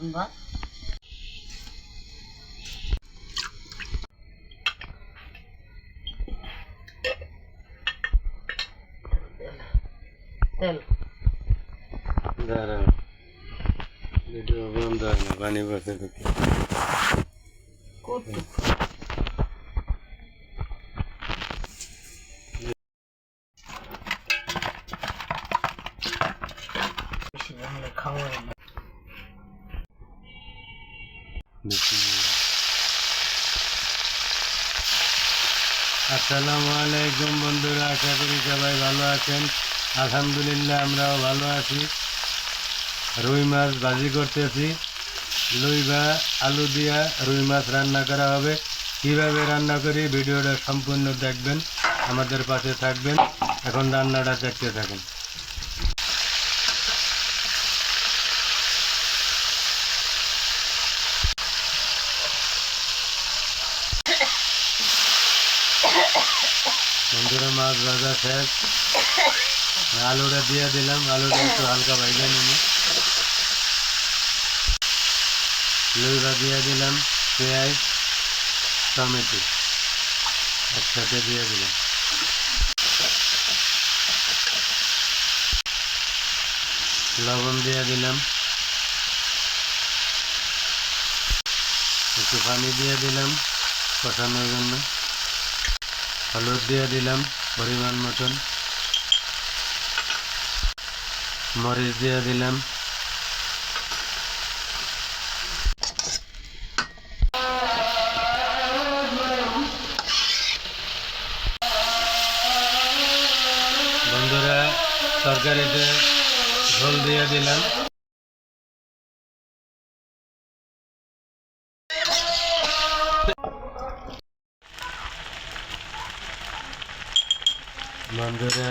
রান্না তেল দাঁড়াও, ভিডিও বন্ধ হয় না, পানি পড়তে থাকে। কত বেশি রান্না খাওয়া হয় না। আসসালামু আলাইকুম বন্ধুরা, আশা করি সবাই ভালো আছেন। আলহামদুলিল্লাহ আমরাও ভালো আছি। রুই মাছ ভাজি করতেছি। লুই বা আলু দিয়া রুই মাছ রান্না করা হবে। কিভাবে রান্না করি ভিডিওটা সম্পূর্ণ দেখবেন, আমাদের পাশে থাকবেন। এখন রান্নাটা দেখতে থাকেন। বন্ধুরা মাছ ভাজা শেষ, আলুটা দিয়ে দিলাম। আলুটা একটু হালকা ভাজা নিব। লুইবা দিয়ে দিলাম, পেঁয়াজ টমেটো একসাথে দিয়ে দিলাম। লবণ দিয়ে দিলাম, একটু পানি দিয়ে দিলাম কষানোর জন্য। হলুদ দিয়ে দিলাম পরিমাণ মতন, মরিচ দিয়ে দিলাম, বন্ধুরা তরকারিতে ঝোল দিয়ে দিলাম। বন্ধুরা